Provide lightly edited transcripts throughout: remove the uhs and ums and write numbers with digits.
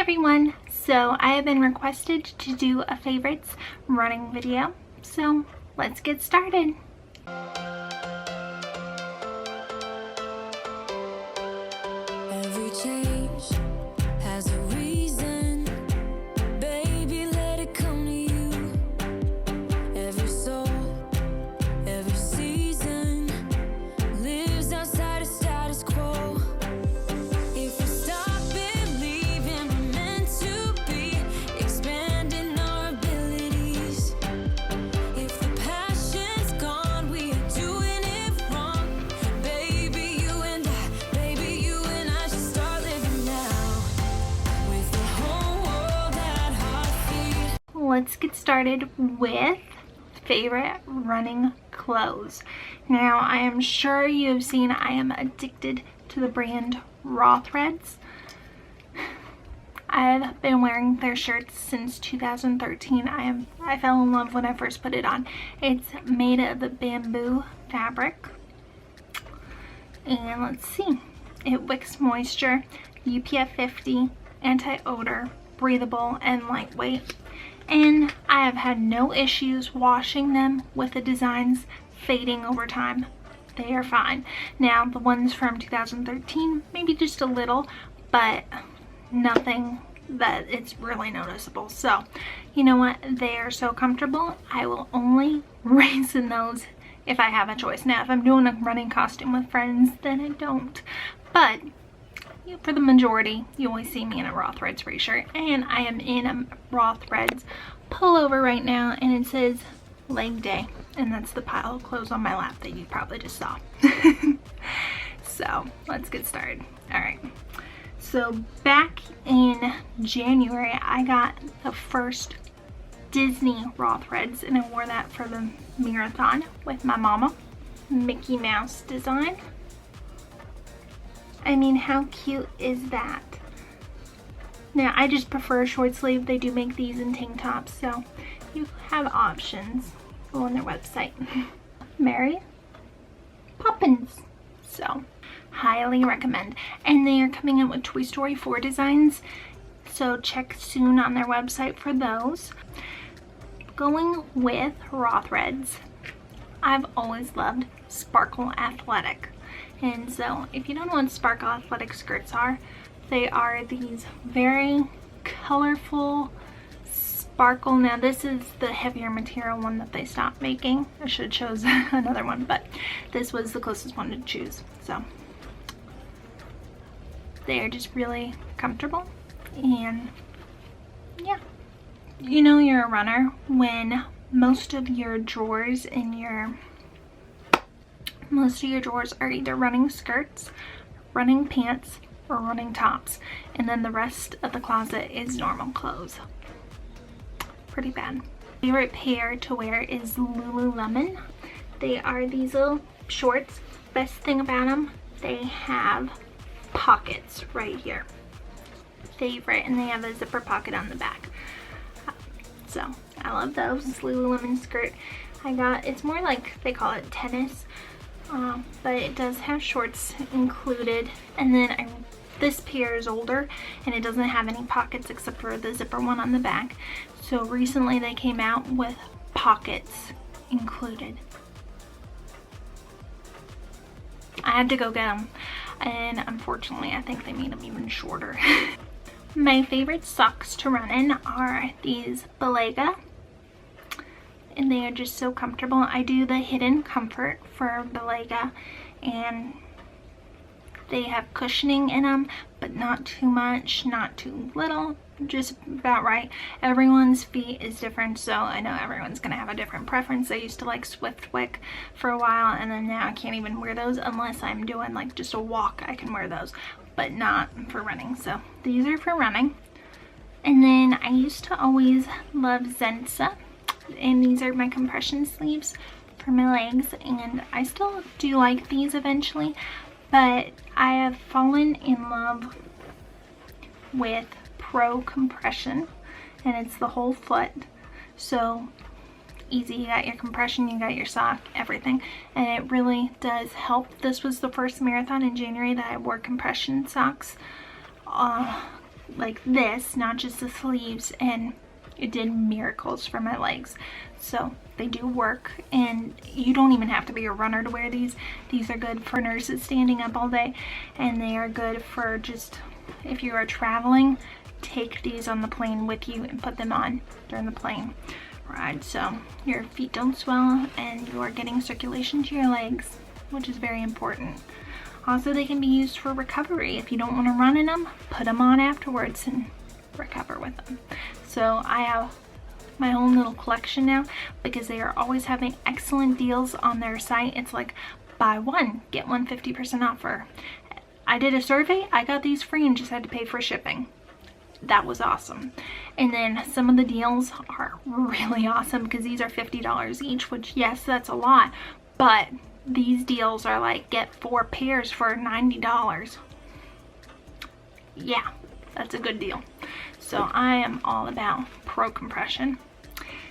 everyone! So I have been requested to do a favorites running video, so let's get started. Every change has a reason, baby, let it come to you. Every soul, every season lives outside of status quo. If we stop believing we're meant to be, expanding our abilities. If the passion's gone, we are doing it wrong. Baby, you and I should start living now, with the whole world at our feet. Let's get started with favorite running clothes. Now, I am sure you have seen I am addicted to the brand Raw Threads. I've been wearing their shirts since 2013. I fell in love when I first put it on. It's made of the bamboo fabric. And let's see. It wicks moisture, UPF 50, anti-odor, breathable, and lightweight. And I have had no issues washing them with the designs fading over time. They are fine. Now, the ones from 2013, maybe just a little, but nothing that it's really noticeable. So, you know what? They are so comfortable. I will only race in those if I have a choice. Now, if I'm doing a running costume with friends, then I don't. But for the majority, you always see me in a Raw Threads race shirt, and I am in a Raw Threads pullover right now, and it says leg day, and that's the pile of clothes on my lap that you probably just saw. So let's get started. All right, so back in January, I got the first Disney Raw Threads, and I wore that for the marathon with my mama. Mickey Mouse design. I mean, how cute is that? Now, I just prefer a short sleeve. They do make these in tank tops, so you have options. Go on their website. Mary Poppins. So, highly recommend. And they are coming out with Toy Story 4 designs, so check soon on their website for those. Going with Raw Threads, I've always loved Sparkle Athletic. And so, if you don't know what Sparkle Athletic skirts are, they are these very colorful sparkle. Now, this is the heavier material one that they stopped making. I should have chose another one, but this was the closest one to choose. So, they are just really comfortable, and yeah. You know you're a runner when most of your drawers are either running skirts, running pants, or running tops, and then the rest of the closet is normal clothes. Pretty bad. Favorite pair to wear is Lululemon. They are these little shorts. Best thing about them, they have pockets right here. Favorite, and they have a zipper pocket on the back. So I love those. This Lululemon skirt I got, it's more like, they call it tennis, but it does have shorts included. And then this pair is older, and it doesn't have any pockets except for the zipper one on the back. So recently they came out with pockets included. I had to go get them, and unfortunately I think they made them even shorter. My favorite socks to run in are these Balega, and they are just so comfortable. I do the Hidden Comfort for Balega, and they have cushioning in them, but not too much, not too little, just about right. Everyone's feet is different, so I know everyone's gonna have a different preference. I used to like Swiftwick for a while, and then now I can't even wear those unless I'm doing like just a walk. I can wear those, but not for running. So these are for running. And then I used to always love Zensa, and these are my compression sleeves for my legs, and I still do like these eventually, but I have fallen in love with Pro Compression, and it's the whole foot, so easy. You got your compression, you got your sock, everything, and it really does help. This was the first marathon in January that I wore compression socks. like this, not just the sleeves, and it did miracles for my legs. So they do work, and you don't even have to be a runner to wear these. These are good for nurses standing up all day, and they are good for just if you are traveling, take these on the plane with you and put them on during the plane ride, so your feet don't swell and you are getting circulation to your legs, which is very important. Also, they can be used for recovery. If you don't want to run in them, put them on afterwards and recover with them. So I have my own little collection now because they are always having excellent deals on their site. It's like buy one, get one 50% offer. I did a survey, I got these free and just had to pay for shipping. That was awesome. And then some of the deals are really awesome because these are $50 each, which yes, that's a lot, but these deals are like get 4 pairs for $90. Yeah, that's a good deal. So I am all about Pro Compression.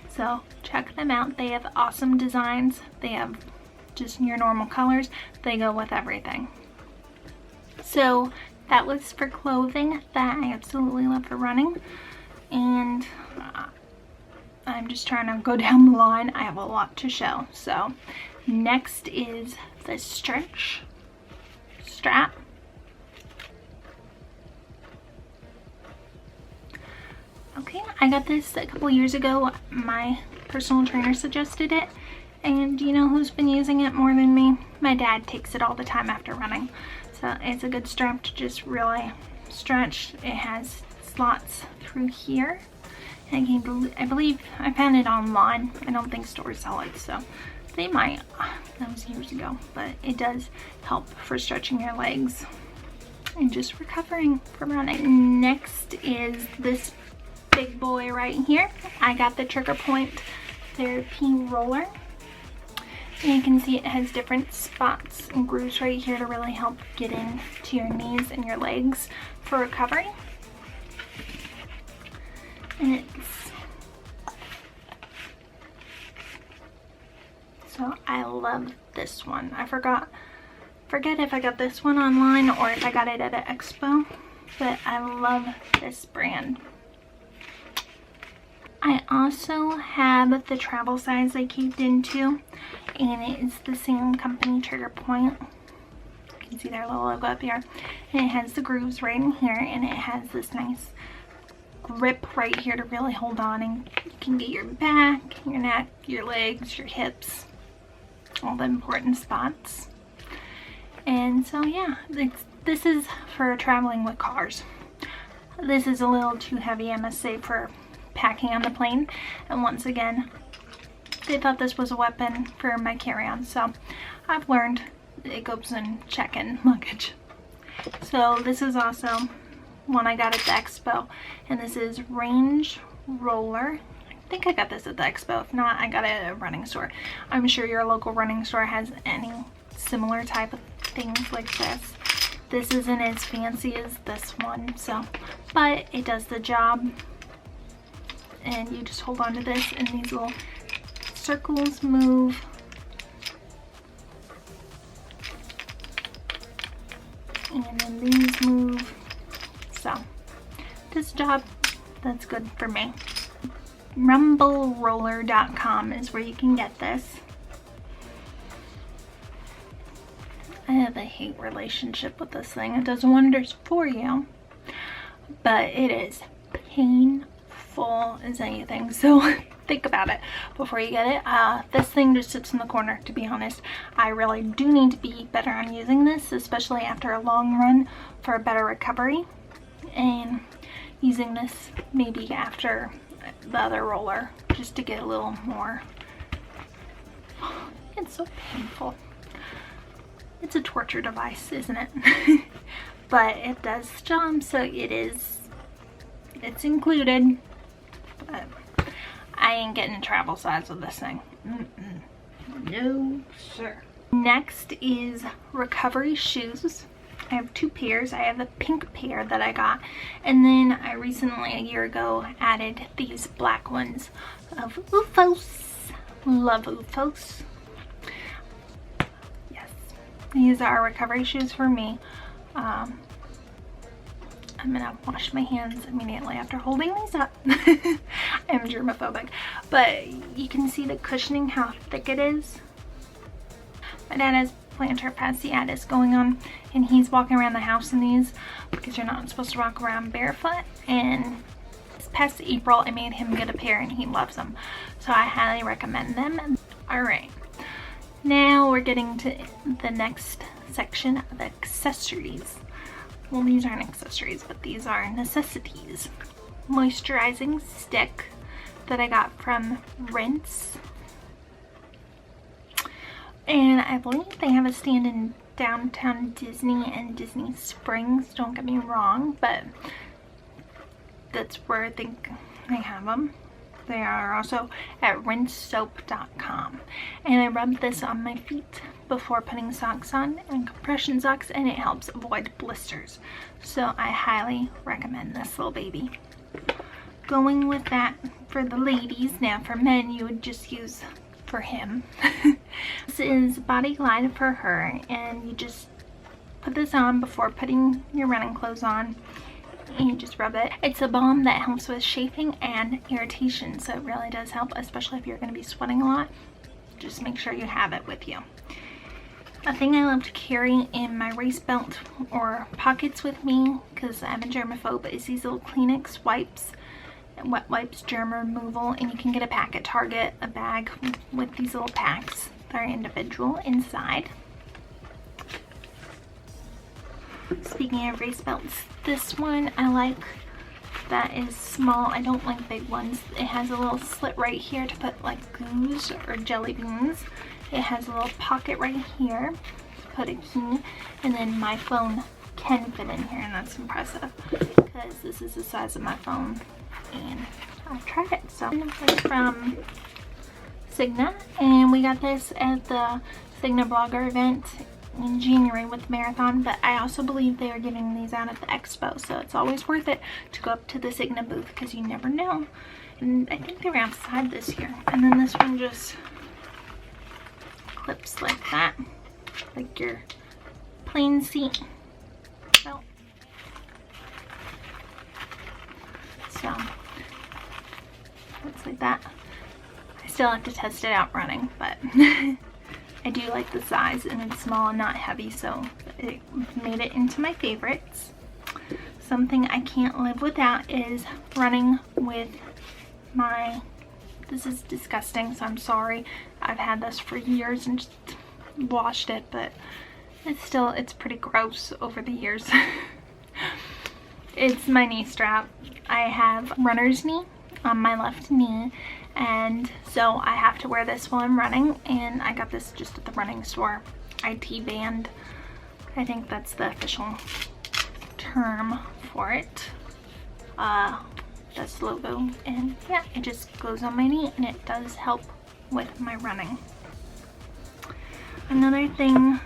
So check them out. They have awesome designs. They have just your normal colors. They go with everything. So that was for clothing that I absolutely love for running. And I'm just trying to go down the line. I have a lot to show. So next is the stretch strap. Okay, I got this a couple years ago. My personal trainer suggested it. And you know who's been using it more than me? My dad takes it all the time after running. So it's a good strap to just really stretch. It has slots through here. And I believe I found it online. I don't think stores sell it, so they might. That was years ago, but it does help for stretching your legs and just recovering from running. Next is this big boy right here. I got the Trigger Point Therapy Roller. And you can see it has different spots and grooves right here to really help get into your knees and your legs for recovery. And so I love this one. I forget if I got this one online or if I got it at an expo, but I love this brand. I also have the travel size I caved into, and it is the same company, Trigger Point. You can see their little logo up here. And it has the grooves right in here, and it has this nice grip right here to really hold on, and you can get your back, your neck, your legs, your hips, all the important spots. And so yeah, this is for traveling with cars. This is a little too heavy, I must say, for packing on the plane, and once again they thought this was a weapon for my carry-on, so I've learned it goes in check-in luggage. So this is also one I got at the expo, and this is Range Roller. I think I got this at the expo. If not, I got it at a running store. I'm sure your local running store has any similar type of things like this. This isn't as fancy as this one, so, but it does the job. And you just hold on to this, and these little circles move. And then these move. So, this job, that's good for me. RumbleRoller.com is where you can get this. I have a hate relationship with this thing. It does wonders for you, but it is painful as anything, so think about it before you get it. This thing just sits in the corner, to be honest. I really do need to be better on using this, especially after a long run, for a better recovery, and using this maybe after the other roller just to get a little more. It's so painful. It's a torture device, isn't it? But it does the job, so it's included. But I ain't getting travel size with this thing. No, sir. Next is recovery shoes. I have 2 pairs. I have a pink pair that I got, and then I recently, a year ago, added these black ones of OOFOS. Love OOFOS. Yes, these are recovery shoes for me. I I'm gonna wash my hands immediately after holding these up. I'm germophobic, but you can see the cushioning, how thick it is. My dad has plantar fasciitis going on, and he's walking around the house in these because you're not supposed to walk around barefoot. And this past April I made him get a pair and he loves them, so I highly recommend them. All right, now we're getting to the next section of accessories. Well, these aren't accessories, but these are necessities. Moisturizing stick that I got from Rinse. And I believe they have a stand in downtown Disney and Disney Springs, don't get me wrong, but that's where I think they have them. They are also at rinsesoap.com. And I rubbed this on my feet before putting socks on, and compression socks, and it helps avoid blisters. So I highly recommend this little baby. Going with that for the ladies. Now for men, you would just use for him. This is Body Glide for her, and you just put this on before putting your running clothes on, and you just rub it. It's a balm that helps with chafing and irritation, so it really does help, especially if you're going to be sweating a lot. Just make sure you have it with you. A thing I love to carry in my waist belt or pockets with me, because I'm a germaphobe, is these little Kleenex wipes. Wet wipes, germ removal, and you can get a pack at Target, a bag with these little packs that are individual inside. Speaking of waist belts, this one I like, that is small. I don't like big ones. It has a little slit right here to put like goos or jelly beans. It has a little pocket right here to put a key, and then my phone can fit in here, and that's impressive because this is the size of my phone and I've tried it. So it's from Signa, and we got this at the Signa Blogger event in January with Marathon, but I also believe they are giving these out at the expo, so it's always worth it to go up to the Signa booth because you never know. And I think they were outside this year. And then this one just clips like that, like your plain seat belt. So looks like that. I still have to test it out running, but I do like the size, and it's small and not heavy, so it made it into my favorites. Something I can't live without is running with my, this is disgusting, so I'm sorry. I've had this for years and just washed it, but it's pretty gross over the years. It's my knee strap. I have runner's knee on my left knee, and so I have to wear this while I'm running, and I got this just at the running store. IT band, I think that's the official term for it. That's the logo, and yeah, it just goes on my knee, and it does help with my running. Another thing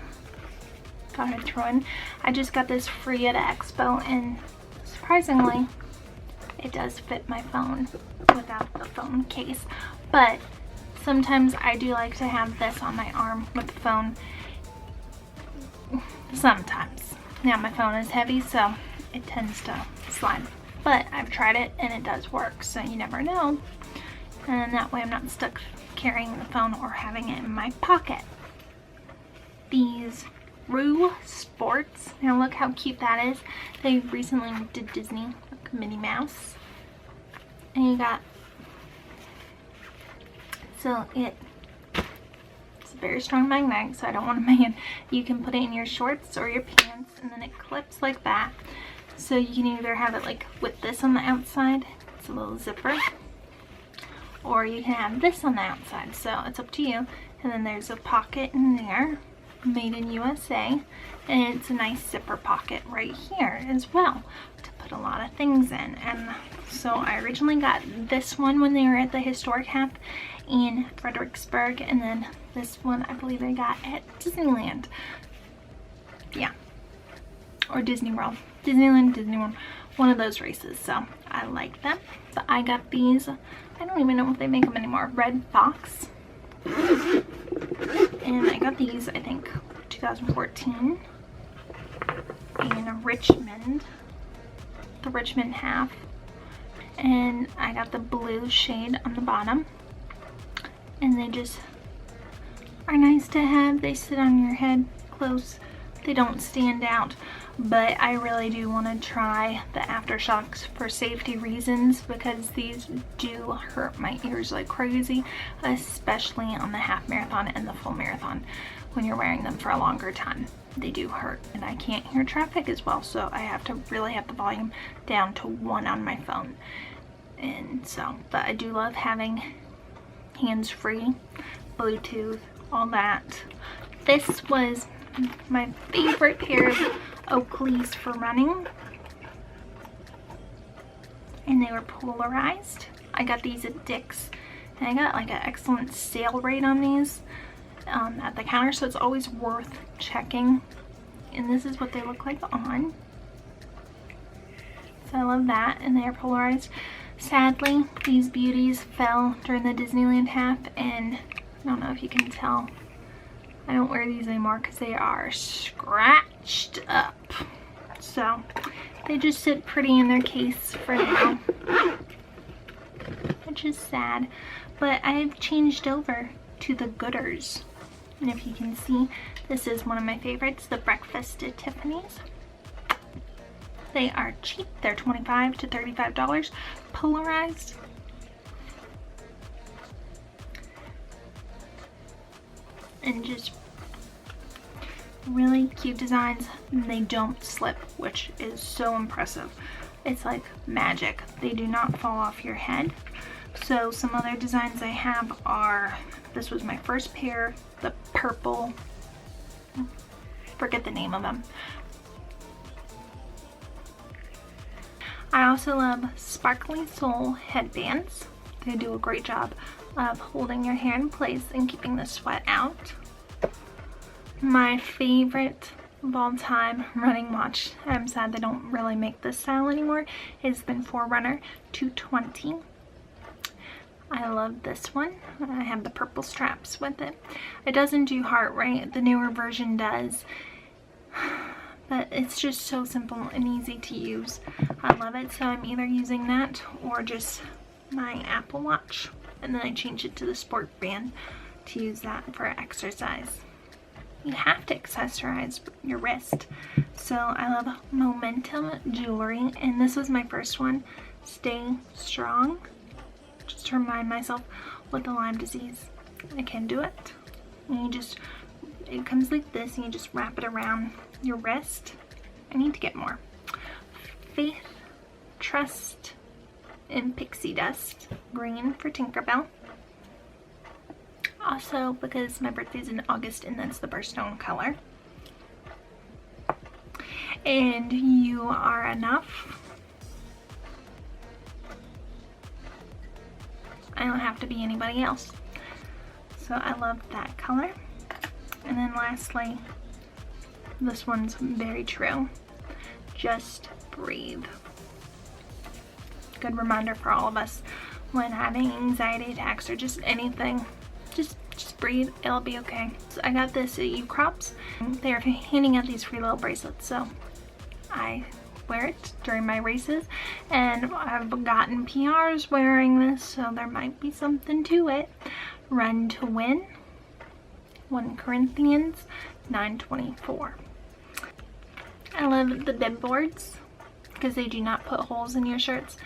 thought I'd throw in, I just got this free at Expo, and surprisingly it does fit my phone without the phone case, but sometimes I do like to have this on my arm with the phone. Sometimes. Now my phone is heavy, so it tends to slide, but I've tried it and it does work, so you never know, and that way I'm not stuck carrying the phone or having it in my pocket. These Rue Sports, now look how cute that is. They recently did Disney, like Minnie Mouse, and you got, so it's a very strong magnet, so I don't want to make it. You can put it in your shorts or your pants, and then it clips like that, so you can either have it like with this on the outside, it's a little zipper, or you can have this on the outside, so it's up to you. And then there's a pocket in there, made in USA, and it's a nice zipper pocket right here as well to put a lot of things in. And so I originally got this one when they were at the Historic Half in Fredericksburg, and then this one I believe I got at Disneyland, yeah, or Disney World, Disneyland, Disney World, one of those races, so I like them. So I got these, I don't even know if they make them anymore, Red Fox, and I got these, I think 2014 in Richmond. the Richmond half. And I got the blue shade on the bottom. And they just are nice to have. They sit on your head close. They don't stand out. But I really do want to try the AfterShokz for safety reasons, because these do hurt my ears like crazy, especially on the half marathon and the full marathon when you're wearing them for a longer time. They do hurt, and I can't hear traffic as well, so I have to really have the volume down to 1 on my phone. And so, but I do love having hands-free, Bluetooth, all that. This was my favorite pair of Oakleys for running, and they were polarized. I got these at Dick's, and I got like an excellent sale rate on these at the counter, so it's always worth checking. And this is what they look like on, so I love that. And they are polarized. Sadly, these beauties fell during the Disneyland half, and I don't know if you can tell, I don't wear these anymore because they are scratched up. So they just sit pretty in their case for now, which is sad. But I've changed over to the Gooders. And if you can see, this is one of my favorites, the Breakfast at Tiffany's. They are cheap. They're $25 to $35, polarized. And just really cute designs, and they don't slip, which is so impressive. It's like magic. They do not fall off your head. So some other designs I have are, this was my first pair, the purple, forget the name of them. I also love Sparkly Soul headbands. They do a great job of holding your hair in place and keeping the sweat out. My favorite of all time running watch, I'm sad they don't really make this style anymore, is the Forerunner 220. I love this one. I have the purple straps with it. It doesn't do heart rate, the newer version does, but it's just so simple and easy to use. I love it, so I'm either using that or just my Apple Watch, and then I change it to the sport band to use that for exercise. You have to accessorize your wrist. So I love Momentum jewelry, and this was my first one, Stay Strong, just to remind myself with the Lyme disease I can do it. And you just, it comes like this, and you just wrap it around your wrist. I need to get more. Faith, Trust, and Pixie Dust green for Tinkerbell. Also, because my birthday's in August, and that's the birthstone color. And You Are Enough. I don't have to be anybody else. So I love that color. And then lastly, this one's very true. Just Breathe. Good reminder for all of us when having anxiety attacks or just anything. Just breathe, it'll be okay. So I got this at Ukrops. They're handing out these free little bracelets, so I wear it during my races, and I've gotten PRs wearing this, so there might be something to it. Run to Win, 1 Corinthians 9:24. I love the bib boards because they do not put holes in your shirts,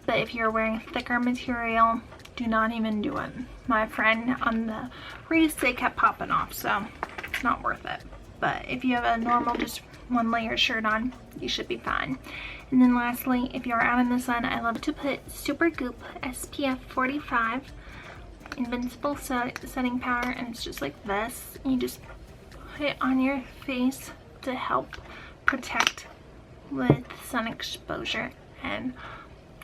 but if you're wearing thicker material, do not even do it. My friend on the race, they kept popping off, so it's not worth it. But if you have a normal just 1 layer shirt on, you should be fine. And then lastly, if you're out in the sun, I love to put Supergoop SPF 45 Invincible setting powder, and it's just like this. You just put it on your face to help protect with sun exposure and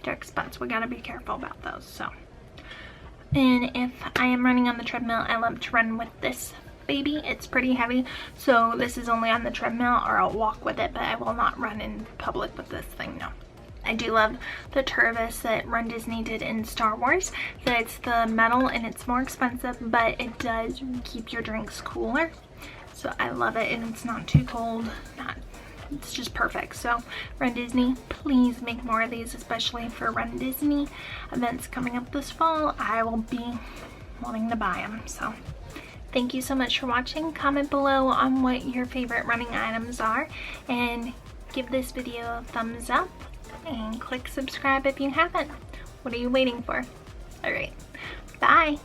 dark spots. We gotta be careful about those. So, and if I am running on the treadmill, I love to run with this baby. It's pretty heavy, so this is only on the treadmill, or I'll walk with it, but I will not run in public with this thing, no. I do love the Tervis that Run Disney did in Star Wars. It's the metal and it's more expensive, but it does keep your drinks cooler. So I love it, and it's not too cold, not it's just perfect. So Run Disney, please make more of these, especially for Run Disney events coming up this fall. I will be wanting to buy them. So thank you so much for watching. Comment below on what your favorite running items are, and give this video a thumbs up and click subscribe if you haven't. What are you waiting for? All right, bye.